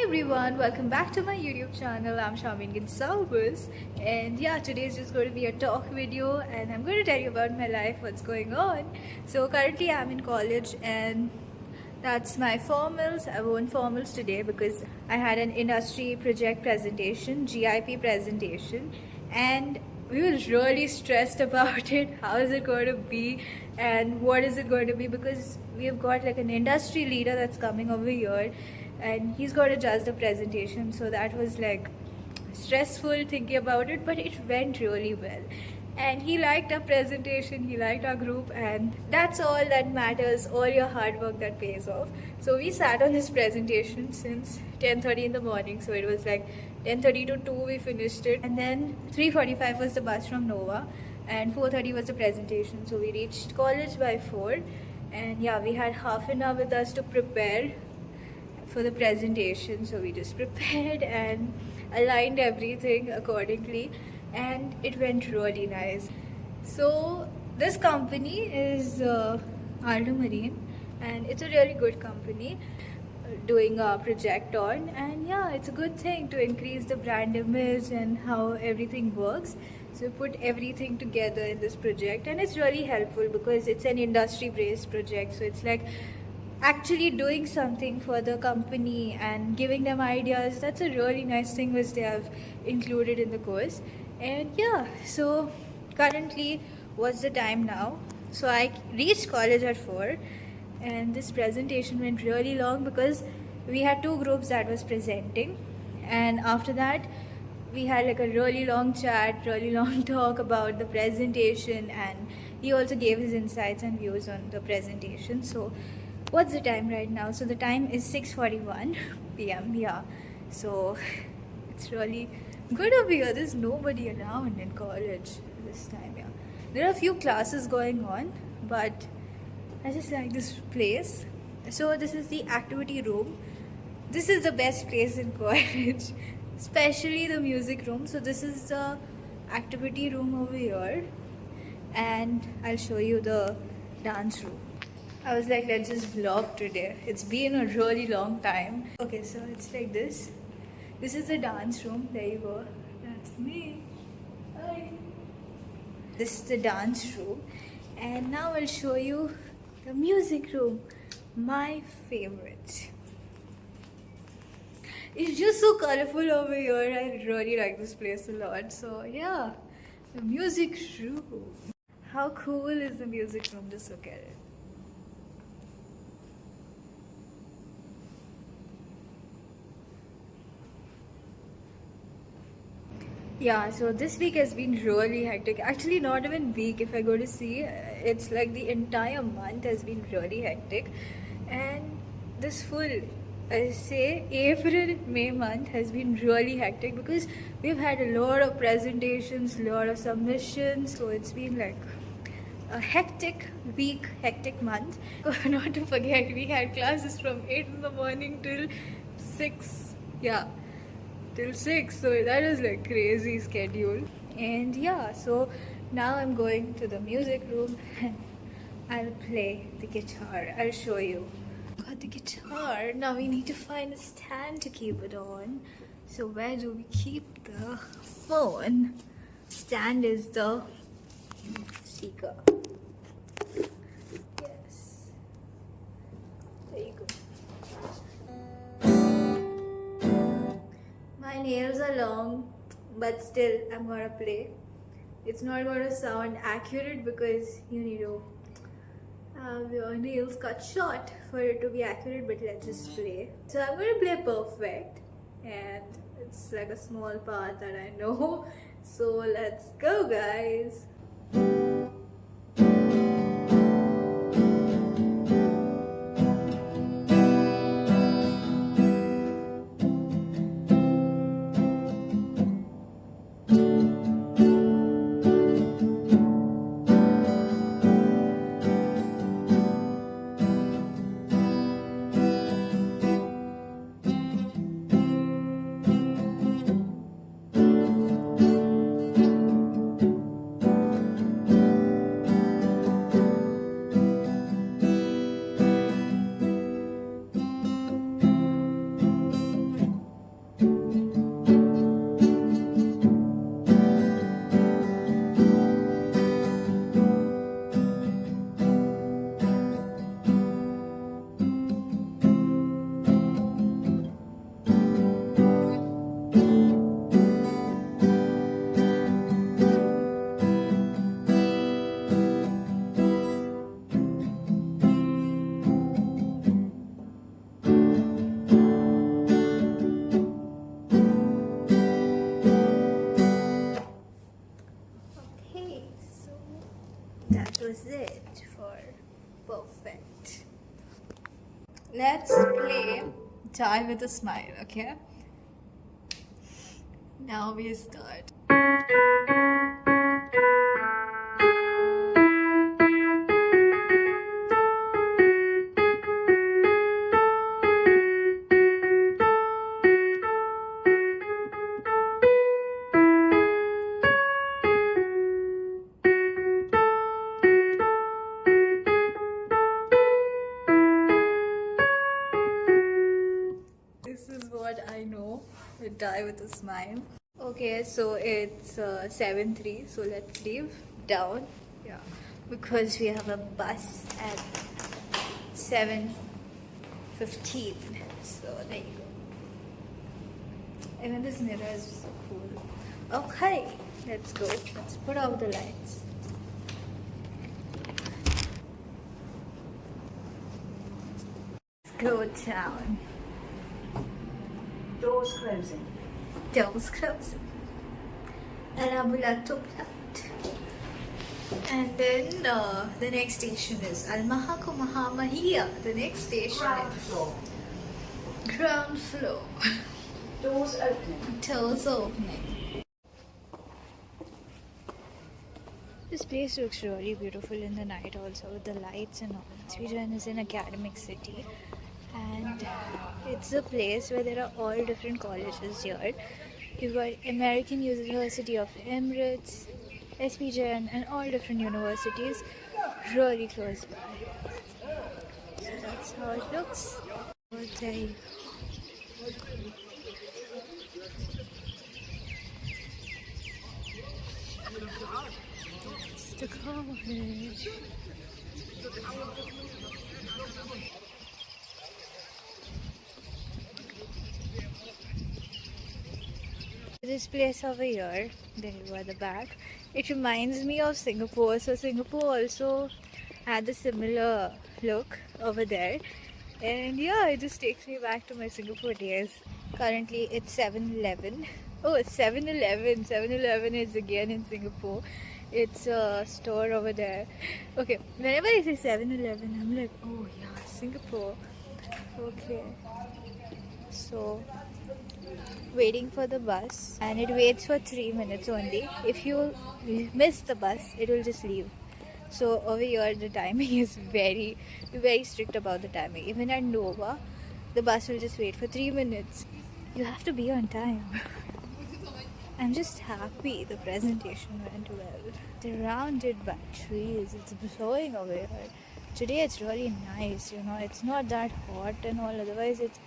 everyone, welcome back to my YouTube channel. I'm Shamin Gonsalves, and yeah, today is just going to be a talk video and I'm going to tell you about my life, what's going on. So currently I'm in college and that's my formals. I wore formals today because I had an industry project presentation, GIP presentation, and we were really stressed about it. How is it going to be and what is it going to be, because we have got like an industry leader that's coming over here and he's got to judge the presentation. So that was like stressful thinking about it, but it went really well and he liked our presentation, he liked our group, and that's all that matters. All your hard work that pays off. So we sat on this presentation since 10:30 in the morning, so it was like 10:30 to 2 we finished it, and then 3:45 was the bus from Nova and 4:30 was the presentation. So we reached college by 4, and yeah, we had half an hour with us to prepare for the presentation. So we just prepared and aligned everything accordingly and it went really nice. So this company is Aldo Marine and it's a really good company doing a project on, and yeah, it's a good thing to increase the brand image and how everything works. So put everything together in this project and it's really helpful because it's an industry based project, so it's like actually doing something for the company and giving them ideas. That's a really nice thing which they have included in the course. And yeah, so currently what's the time now? So I reached college at 4 and this presentation went really long because we had two groups that was presenting, and after that we had like a really long chat, really long talk about the presentation, and he also gave his insights and views on the presentation. So what's the time right now? So the time is 6:41 p.m. Yeah, so it's really good over here. There's nobody around in college this time. Yeah, there are a few classes going on, but I just like this place. So this is the activity room. This is the best place in college, especially the music room. So this is the activity room over here, and I'll show you the dance room. I was like, let's just vlog today. It's been a really long time. Okay, so it's like this. This is the dance room. There you go. That's me. Hi. This is the dance room. And now I'll show you the music room. My favorite. It's just so colorful over here. I really like this place a lot. So yeah, the music room. How cool is the music room? Just look at it. Yeah, so this week has been really hectic. Actually, not even week. If I go to see, it's like the entire month has been really hectic. And this full, I say, April, May month has been really hectic because we've had a lot of presentations, a lot of submissions. So it's been like a hectic week, hectic month. Not to forget, we had classes from 8 in the morning till 6. Yeah, till 6, so that was like crazy schedule. And yeah, so now I'm going to the music room and I'll play the guitar. I'll show you. Got the guitar. Now we need to find a stand to keep it on. So where do we keep the phone? Stand is the speaker. Yes, there you go. My nails are long, but still I'm gonna play. It's not gonna sound accurate because you need to have your nails cut short for it to be accurate, but let's just play. So I'm gonna play perfect, and it's like a small part that I know. So let's go, guys. Die with a smile, okay? Now we start. This is what I know. Die with a smile. Okay, so it's 7:03. So let's leave down. Yeah, because we have a bus at 7:15. So there you go. Even this mirror is so cool. Okay, let's go. Let's put out the lights. Let's go down. Doors closing. Doors closing. Alabulato Plat. And then the next station is Al Mahako Mahamahia. The next station Ground is floor. ground floor. Doors opening. Doors opening. This place looks really beautiful in the night also with the lights and all. Sweden is an academic city and it's a place where there are all different colleges here. You've got American University of Emirates, SPJN and all different universities really close by. So that's how it looks. Oh, there you go. It's the college. This place over here, there you are, the back. It reminds me of Singapore. So Singapore also had a similar look over there. And yeah, it just takes me back to my Singapore days. Currently it's 7-Eleven. Oh, it's 7-Eleven. 7-Eleven is again in Singapore. It's a store over there. Okay, whenever I say 7-Eleven, I'm like, oh yeah, Singapore. Okay. So, waiting for the bus. And it waits for 3 minutes only. If you miss the bus, it will just leave. So over here the timing is very strict about the timing. Even at Nova, the bus will just wait for 3 minutes. You have to be on time. I'm just happy the presentation went well. Surrounded by trees, it's blowing over here. Today it's really nice, you know, it's not that hot and all, otherwise it's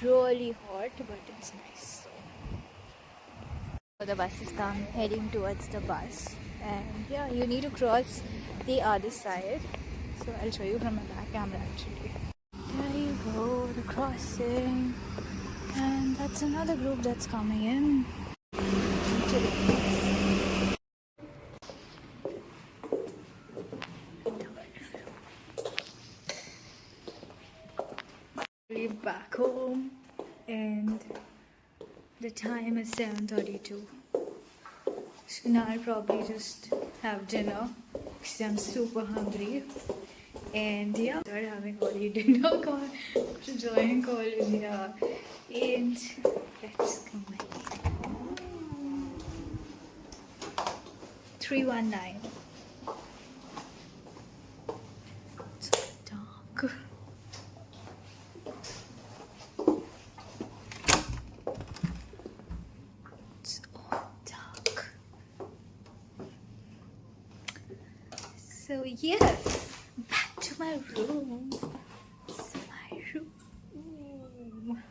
really hot, but it's nice. So the bus is come heading towards the bus. And yeah, you need to cross the other side. So I'll show you from my back camera actually. There you go, the crossing. And that's another group that's coming in. Leave back home and the time is 7:32. So now I'll probably just have dinner because I'm super hungry. And yeah, start having early dinner call to join college. Yeah. And let's go. 319. It's so dark. It's all dark. So yes, back to my room. It's my room.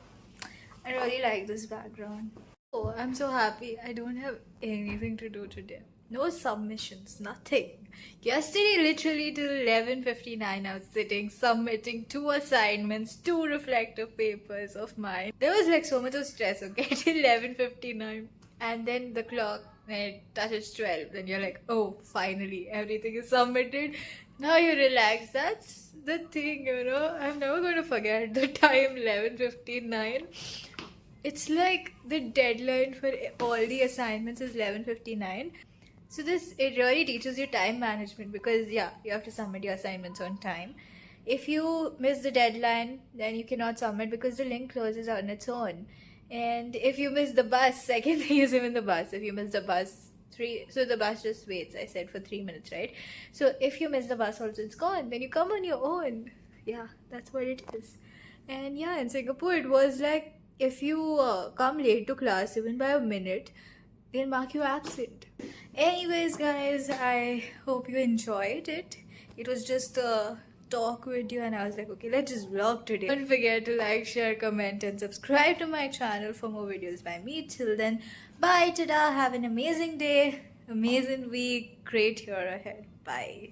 I really like this background. Oh, I'm so happy. I don't have anything to do today. No submissions, nothing. Yesterday, literally till 11:59, I was sitting submitting 2 assignments, 2 reflective papers of mine. There was like so much of stress, okay, till 11:59. And then the clock, when it touches 12, then you're like, oh, finally, everything is submitted. Now you relax. That's the thing, you know. I'm never going to forget the time 11:59. It's like the deadline for all the assignments is 11:59. So it really teaches you time management because yeah, you have to submit your assignments on time. if you miss the deadline, then you cannot submit because the link closes on its own. And if you miss the bus, second thing is even the bus. If you miss the bus, so the bus just waits, I said, for 3 minutes, right? So if you miss the bus also, it's gone. Then you come on your own. Yeah, that's what it is. And yeah, in Singapore, it was like if you come late to class even by a minute, they'll mark you absent. Anyways, guys, I hope you enjoyed it. It was just a talk video and I was like, okay, let's just vlog today. Don't forget to like, share, comment and subscribe to my channel for more videos by me. Till then, bye, tada, have an amazing day, amazing week, great year ahead. Bye.